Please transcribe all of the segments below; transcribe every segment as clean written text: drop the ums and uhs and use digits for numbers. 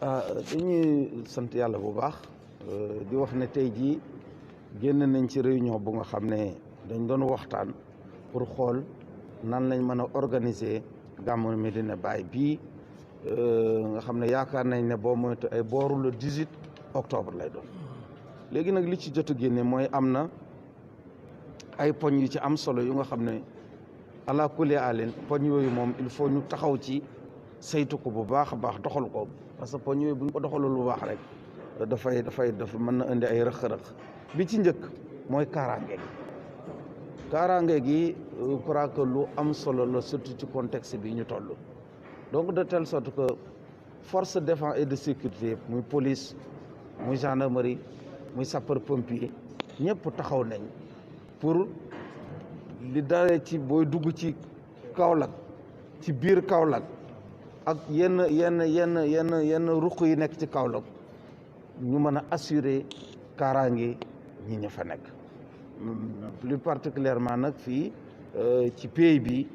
dañuy sant yàlla bu baax di wax ne tey jii génn nañ ci réunion bu nga xam ne dañ doon waxtaan pour xool nan lañ mën a organiser gàmmu Médina Baye bii nga xam ne yaakaar nañ ne boo moytu ay booru le 18 octobre lay doon. léegi nag li ci jot a génne mooy am na ay poñ yu ci am solo yu nga xam ne ala kulli alin poñ yooyu moom il faut ñu taxaw ci saytu ko bu baax a baax doxal ko parce que poñ yooyu bu ñu ko doxalul lu baax rek dafa mën na indi ay rëq-rëq bi ci njëkk mooy kaaraange gi je crois que lu am solo la surtout ci contexte bi ñu toll. donc de telle sorte que force de défense et de sécurité muy police muy gendarmerie muy sapeur pompier ñëpp taxaw nañ pour li dalee ci booy dugg ci Kaolack ci biir Kaolack ak yenn ruq yi nekk ci Kaolack ñu mën a assurer kaaraange ñi ña fa nekk plus particulièrement nag fii ci pays bi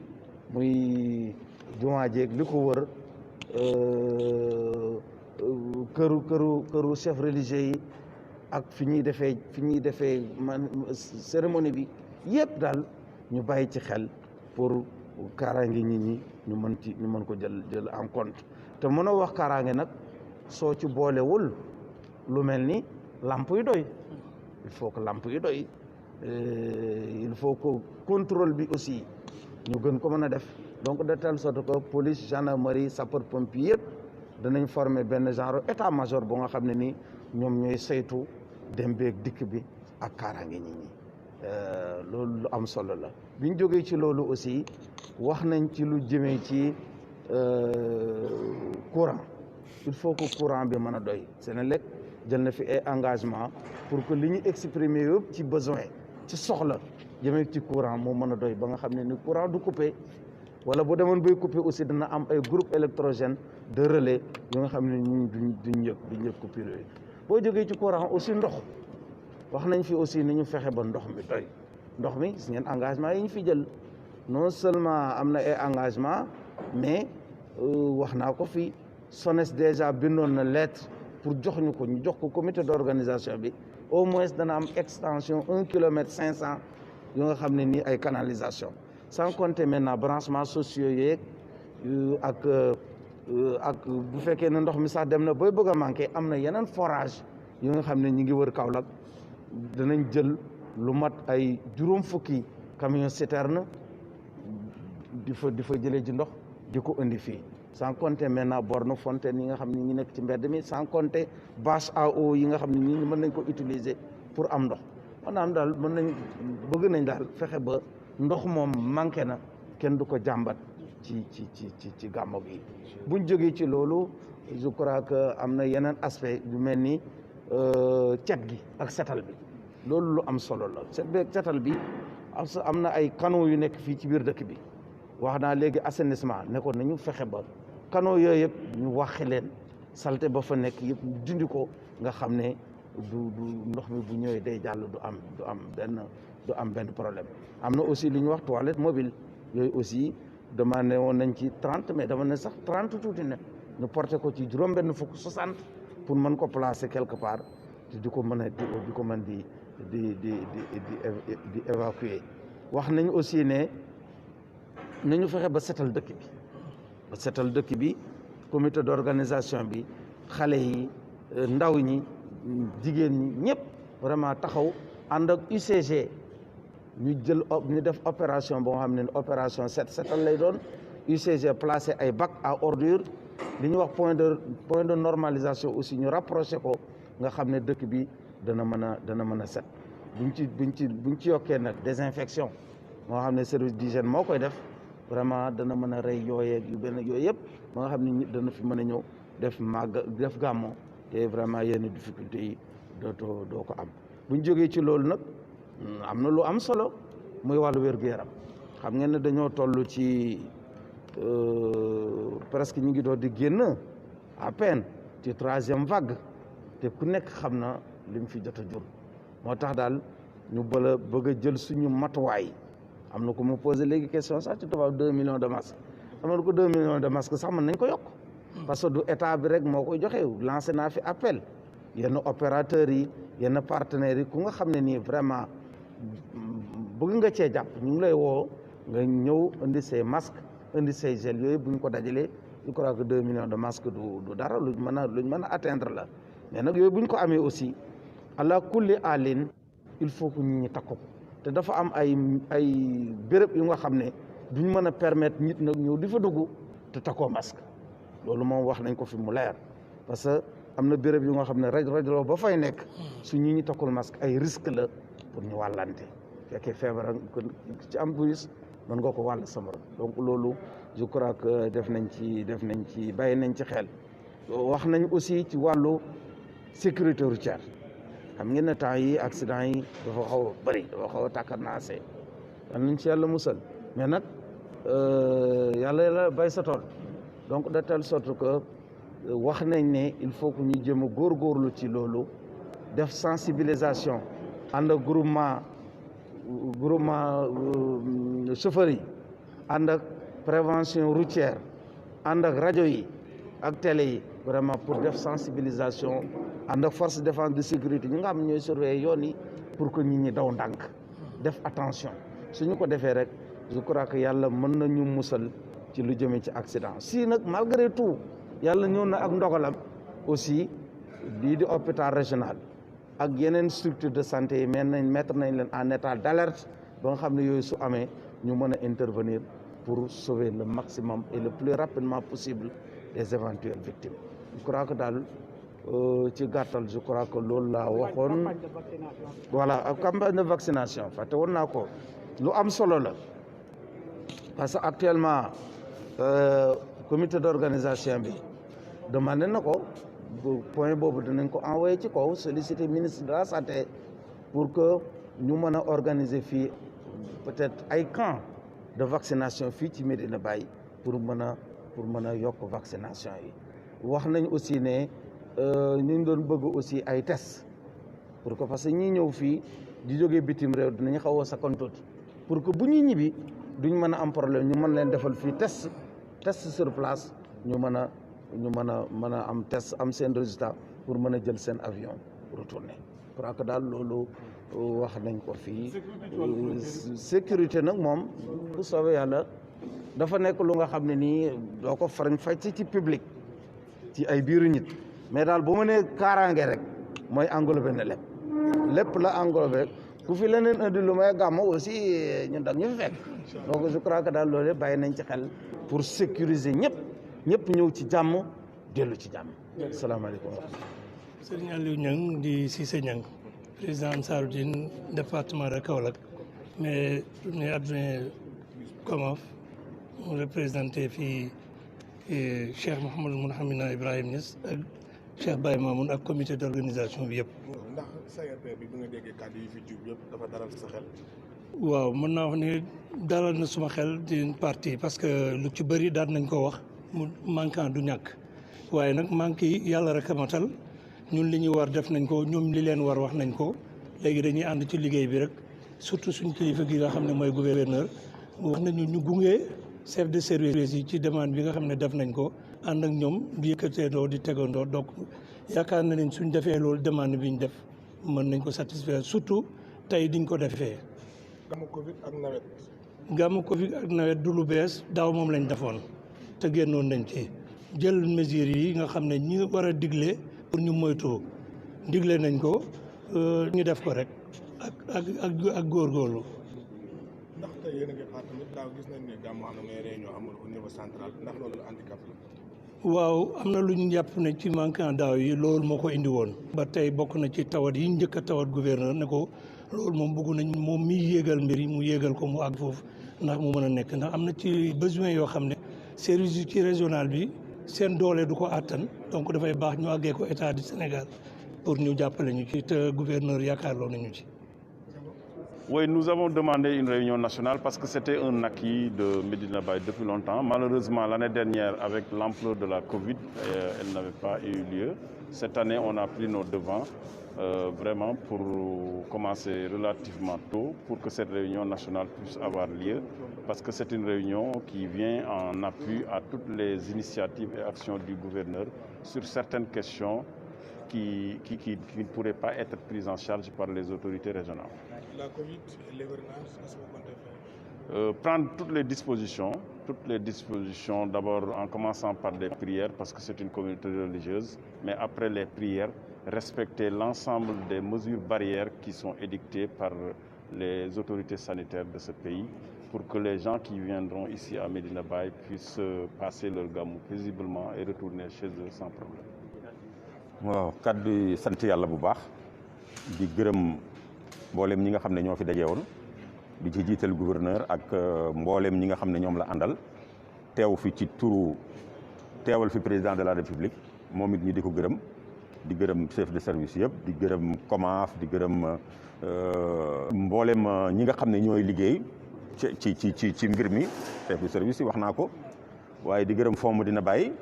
muy jumaa jeeg li ko wër këru chef religieux yi ak fi ñuy defee cérémonie bi yëpp daal ñu bàyyi ci xel pour kaaraange nit ñi ñu mën ko jël en compte te mënoo wax kaaraange nag soo ci boolewul lu mel ni lamp yu doy. il faut que lamp yu doy il faut que contrôle bi aussi ñu gën ko mën a def donc de telle sorte que police gendarmerie sapeur pompier yëpp danañ former benn genre état major bu nga xam ne ni ñoom ñooy saytu dem beeg dikk bi ak kaaraange nit ñi loolu lu am solo la. biñ jógee ci loolu aussi wax nañ ci lu jëmee ci courant il faut que courant bi mën a doy Senelec jël na fi ay engagement pour que li ñu exprimer yëpp ci besoin ci soxla jëmee ci courant moo mën a doy ba nga xam ne ni courant du coupé wala bu demoon bay coupé aussi dana am ay groupe électrogène de relais yu nga xam ne ñun duñ yëg coupure yooyu. boo jógee ci courant aussi ndox wax nañ fi aussi ni ñu fexe ba ndox mi doy ndox mi gis ngeen engagement yi ñu fi jël non seulement am na ay engagement mais wax naa ko fi SONES déjà bindoon na lettre pour ñu jox ko comité d'organisation bi au moins dana am extension 1,5 km yu nga xam ne nii ay canalisation sans compter maintenant branchement sociaux yeeg ak bu fekkee ne ndox mi sax dem na booy bëgg a manqué am na yeneen forage yu nga xam ne ñi ngi wër Kaolack danañ jël lu mat ay juróom fukki camion citerne di fa jëlee ji ndox di ko indi fii sans compter maintenant borne fontaine yi nga xam ne ñi nekk ci mbedd mi sans compter bâche à eau yi nga xam ne ñi mën nañ ko utiliser pour am ndox maanaam daal bëgg nañ daal fexe ba ndox moom manqué na kenn du ko jàmbat ci gàmmu gi. buñ jógee ci loolu je crois que am na yeneen aspect yu mel ni cet gi ak setal bi loolu lu am solo la setal bi am na ay canaux yu nekk fii ci biir dëkk bi wax naa léegi assainissement nekkoon nañu fexe ba canaux yooyu yëpp ñu waxi leen salte ba fa nekk yëpp dindi ko nga xam ne du ndox mi bu ñëwee day jàll du am benn problème. am na aussi li ñuy wax toilette mobile yooyu aussi demandé woon nañ ci 30 mais dama ne sax 30 tuuti ne ñu porté ko ci juróom-benn fukk 60 pour mën ko placer quelque part di ko mën di évacuer. wax nañ aussi ne nañu fexe ba setal dëkk bi comité d'organisation bi xale yi ndaw ñi jigéen ñi ñëpp vraiment taxaw ànd ak UCG ñu def opération boo xam ne opération setal lay doon. UCG placé ay bac à ordures li ñuy wax point de normalisation aussi ñu rapproché ko nga xam ne dëkk bi dana mën a set buñ ci yokkee nag désinfection moo xam ne service d'hygiène moo koy def vraiment dana mën a rey yooyu yëpp ba nga xam ne nit dana fi mën a ñëw def gàmmo te vraiment yenn difficultés yi doo ko am. buñ jógee ci loolu nag am na lu am solo muy wàllu wér-gu-yaram xam ngeen ne dañoo toll ci presque ñu ngi doon di génn à peine ci 3e vague te ku nekk xam na li mu fi jot a jur moo tax daal ñu bëgg a jël suñu matuwaay. am na ko mu posé léegi question sax ci tubaab 2 millions de masques am na ko 2 millions de masques sax mën nañ ko yokk parce que du état bi rek moo koy joxe lancé naa fi appel yenn opérateurs yi yenn partenaires yi ku nga xam ne nii vraiment bëgg nga cee jàpp ñu ngi lay woo nga ñëw indi say masques indi say gel yooyu bu ñu ko dajalee je crois que 2 millions de masques du dara luñ mën a atteindre la mais nag yooyu bu ñu ko amee aussi ala kulli alin il faut que nit ñi takku te dafa am ay béréb yu nga xam ne duñ mën a permettre nit nag ñëw di fa dugg te takkoo masque loolu moom wax nañ ko fi mu leer parce que am na béréb yu nga xam ne rajo ba fay nekk su ñi ñi takkul masque ay risque la pour ñu wàllante fekkee feebar ci am virus mën nga ko wàll sa morom donc loolu je crois que def nañ ci bàyyi nañ ci xel wax nañ aussi ci wàllu sécurité routière xam ngeen ne temps yi accident yi dafa xaw a bëri dafa xaw a tàkkarnaase yal nañ ci yàlla musal mais nag yàlla bay sa tool donc de telle sorte que wax nañ ne il faut que ñu jëm a góorgóorlu ci loolu def sensibilisation ànd ak groupement chauffeurs yi ànd ak prévention routière ànd ak rajo yi ak télé yi vraiment pour def sensibilisation ànd ak force de défense de sécurité ñi nga xam ne ñooy surveiller yoon yi pour que nit ñi daw ndànk def attention suñu ko defee rek je crois que yàlla mën nañu musal ci lu jëmee ci accident si nag malgré tout yàlla ñëw na ak ndogalam aussi lii di hôpital régional ak yeneen structure de santé yi mettre nañ leen en état d'alerte ba nga xam ne yooyu su amee ñu mën a intervenir pour sauver le maximum et le plus rapidement possible les éventuelles victimes je crois que daal ci gàttal je crois que loolu laa waxoon voilà ak campagne de vaccination fàtte woon naa ko lu am solo la parce que actuellement comité d'organisation bi demandé na ko point boobu dinañ ko envoyé ci kaw solliciter ministre de la santé pour que ñu mën a organiser fii peut-être ay camp de vaccination fii ci Médina Baye pour mën a yokk vaccination yi wax nañ aussi ne ñu ngi doon bëgg aussi ay tests pour que parce que ñi ñëw fii di jógee bitim réew dinañ xaw a sakkan tuuti pour que bu ñuy ñibbi duñ mën a am problème ñu mën leen defal fii test sur place ñu mën a am test am seen résultat pour mën a jël seen avion retourner je crois que daal loolu wax nañ ko fii sécurité nag moom bu soobee yàlla dafa nekk lu nga xam ne nii doo ko farañ faj ci public ci ay biiru nit mais daal bu ma nee kaaraange rek mooy englobé na lépp la englobé ku fi leneen indi lu may gàmm aussi ñun dag ñu fi fekk donc je crois que daal loolu bàyyi nañ ci xel pour sécuriser ñëpp ñëw ci jàmm dellu ci jàmm. asalaamaaleykum. Serigne Aliou Niang di Cissé Niang président Ansaroudine département de Kaolack mais adjoint COMAF mu représenté fii Cheikh Mouhamadou Mounhamina Ibrahim Niass ak Cheikh Baye Mamoun ak comité d'organisation bi yëpp. ndax CRP bi nga déggee kàddu yi fi jub yëpp dafa dalal sa xel. waaw mën naa wax ne dalal na suma xel d'une partie parce que lu ci bëri daan nañ ko wax mu manquant du ñàkk waaye nag manque yi yàlla rek a matal ñun li ñu war def nañ ko ñoom li leen war wax nañ ko léegi dañuy ànd ci liggéey bi rek surtout suñ kilifa gi nga xam ne mooy gouverneur wax nañu ñu gunge chef de service yi ci demande bi nga xam ne def nañ ko ànd ak ñoom di yëkkateendoo di tegandoo donc yaakaar na nañ suñ defee loolu demande bi ñu def mën nañ ko satisfaire surtout tey diñ ko defee. gàmmu Covid ak nawet. gàmmu Covid ak nawet du lu bees daaw moom lañ defoon te génnoon nañ ci jël mesures yi nga xam ne ñi war a digle pour ñu moytu digle nañ ko ñu def ko rek ak góorgóorlu. ndax tey yéen a ngi xaar tamit daaw gis nañ ne gàmmu am na mais réunion amul au niveau central ndax loolu handicap la. waaw am na lu ñu jàpp ne ci manquant daaw yi loolu moo ko indi woon. ba tey bokk na ci tawat yi njëkk a tawat gouverneur ne ko loolu moom bëgg nañ moom mi yéegal mbir yi mu yéegal ko mu àgg foofu ndax mu mën a nekk ndax am na ci besoin yoo xam ne service yi ci régional bi seen doole du ko àttan donc dafay baax ñu àggee ko état du Sénégal pour ñu jàppale ñu ci te gouverneur yaakaarloo nañu ci. Oui, nous avons demandé une réunion nationale parce que c'était un acquis de Medina Baye depuis longtemps. Malheureusement, l'année dernière, avec l'ampleur de la Covid, elle n'avait pas eu lieu. Cette année, on a pris nos devants vraiment pour commencer relativement tôt pour que cette réunion nationale puisse avoir lieu parce que c'est une réunion qui vient en appui à toutes les initiatives et actions du gouverneur sur certaines questions qui ne pourraient pas être prises en charge par les autorités régionales. La Covid et l'hivernage, qu'est-ce que vous comptez faire? Prendre toutes les dispositions, d'abord en commençant par des prières parce que c'est une communauté religieuse, mais après les prières, respecter l'ensemble des mesures barrières qui sont édictées par les autorités sanitaires de ce pays pour que les gens qui viendront ici à Medina Baye puissent passer leur gamou paisiblement et retourner chez eux sans problème. waaw kàddu yi sant yàlla bu baax di gërëm mboolem ñi nga xam ne ñoo fi daje woon di ci jiital gouverneur ak mboolem ñi nga xam ne ñoom la àndal teew fi ci turu teewal fi président de la république moom it ñi di ko gërëm di gërëm chef de service yëpp di gërëm COMAF di gërëm mboolem ñi nga xam ne ñooy liggéey ci mbir mi chef de service yi wax naa ko waaye di gërëm Fonds Medina Baye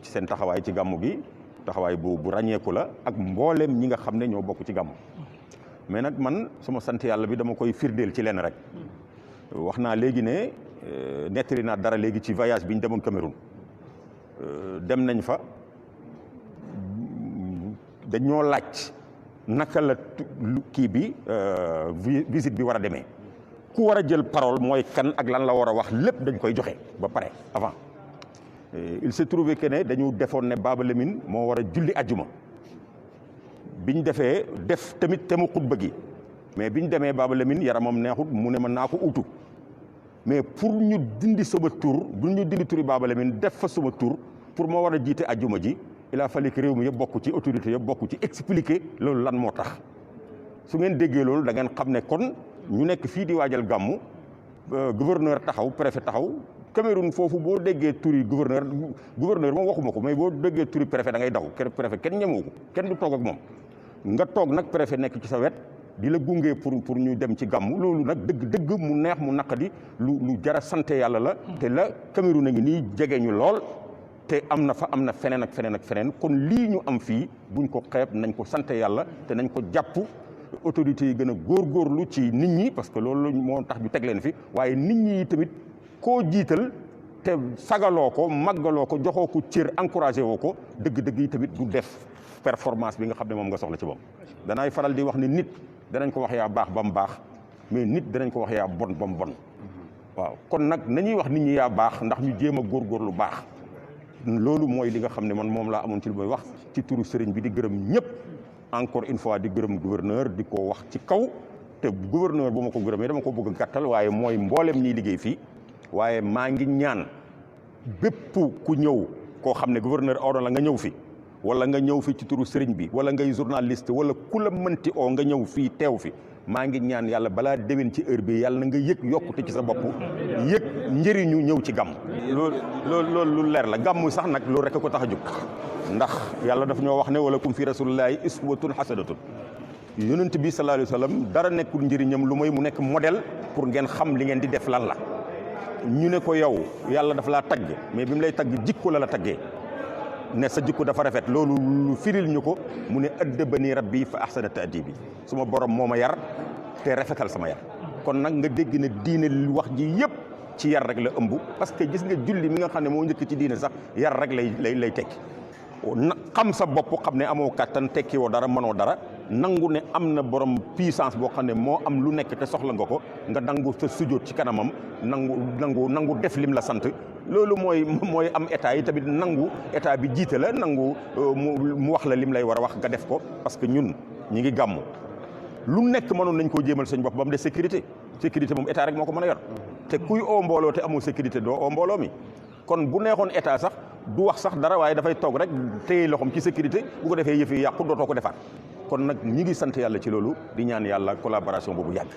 ci seen taxawaay ci gàmmu gi taxawaay bu ràññeeku la ak mboolem ñi nga xam ne ñoo bokk ci gàmmu mais nag man suma sant yàlla bi dama koy firdeel ci lenn rek wax naa léegi ne nettali naa dara léegi ci voyage bi ñu demoon Cameroun dem nañ fa dañoo laaj naka la kii bi visite bi war a demee ku war a jël parole mooy kan ak lan la war a wax lépp dañ koy joxe ba pare avant il s'est trouvé que ne dañu defoon ne Baba Lamine moo war a julli ajjuma biñ defee def tamit te mu xutba gi mais biñ demee Baba Lamine yaramam neexut mu ne ma naa ko utu mais pour ñu dindi sama tur bu ñu dindi turi Baba Lamine def fa sama tur pour ma war a jiite ajjuma ji il a fallu que réew mi yëpp bokk ci autorité yëpp bokk ci expliquer loolu lan moo tax su ngeen déggee loolu da ngeen xam ne kon ñu nekk fii di waajal gàmmu gouverneur taxaw préfet taxaw Cameroun foofu boo déggee turi gouverneur moom waxuma ko mais boo déggee turi préfet da ngay daw préfet kenn ñemewu ko kenn du toog ak moom nga toog nag préfet nekk ci sa wet di la gunge pour ñu dem ci gàmmu loolu nag dëgg mu neex mu naqadi lu jara sante yàlla la te la Cameroun a ngi nii jege ñu lool te am na feneen ak feneen kon lii ñu am fii buñ ko xeeb nañ ko sante yàlla te nañ ko jàpp autorités yi gën a góorgóorlu ci nit ñi parce que loolu moo tax ñu teg leen fi waaye nit ñi tamit koo jiital te sagaloo ko màggaloo ko joxoo ko cër encouragé woo ko dëgg-dëgg yi tamit du def performance bi nga xam ne moom nga soxla ci moom. danaay faral di wax ne nit danañ ko wax yaa baax ba mu baax mais nit danañ ko wax yaa bon ba mu bon waaw kon nag nañuy wax nit ñi yaa baax ndax ñu jéem a góorgóorlu baax loolu mooy li nga xam ne man moom laa amoon ci lu may wax ci turu sëriñ bi di gërëm ñëpp encore une fois di gërëm gouverneur di ko wax ci kaw te gouverneur bu ma ko gërëmee dama ko bëgg a gàttal waaye mooy mboolem ñiy liggéey fii. waaye maa ngi ñaan bépp ku ñëw koo xam ne gouverneur oo na la nga ñëw fi wala nga ñëw fi ci turu sëriñ bi wala ngay journaliste wala ku la mënti oo nga ñëw fii teew fi maa ngi ñaan yàlla balaa déwén ci heure bi yàlla na nga yëg yokkute ci sa bopp yëg njëriñu ñëw ci gàmm. loolu lu leer la gàmm sax nag loolu rek ko tax a jóg ndax yàlla daf ñoo wax ne wala kum fi rasulillahi uswatun hasanatun yonent bi sallallahu alayhi wa sallam dara nekkul njëriñam lu mooy mu nekk modèle pour ngeen xam li ngeen di def lan la. ñu ne ko yow yàlla dafa laa tagg mais bi mu lay tagg jikko la taggee ne sa jikko dafa rafet loolu lu firil ñu ko mu ne addabani rabbi fa ahsana ta'dibi suma borom moo ma yar te rafetal sama yar kon nag nga dégg ne diine wax ji yëpp ci yar rek la ëmb parce que gis nga julli mi nga xam ne moo njëkk ci diine sax yar rek lay tekki xam sa bopp xam ne amoo kàttan tekki woo dara mënoo dara nangu ne am na borom puissance boo xam ne moo am lu nekk te soxla nga ko nga nangu sa sujjóot ci kanamam nangu def lim la sant loolu mooy am état yi tamit nangu état bi jiite la nangu mu wax la lim lay war a wax nga def ko parce que ñun ñi ngi gàmmu lu nekk mënoon nañ koo jéemal seen bopp ba mu des sécurité moom état rek moo ko mën a yor te kuy oo mbooloo te amul sécurité doo oo mbooloo mi kon bu neexoon état sax du wax sax dara waaye dafay toog rek téye loxoom ci sécurité bu ko defee yëf yi yàqu dootoo ko defaat kon nag ñi ngi sant yàlla ci loolu di ñaan yàlla collaboration boobu yàgg.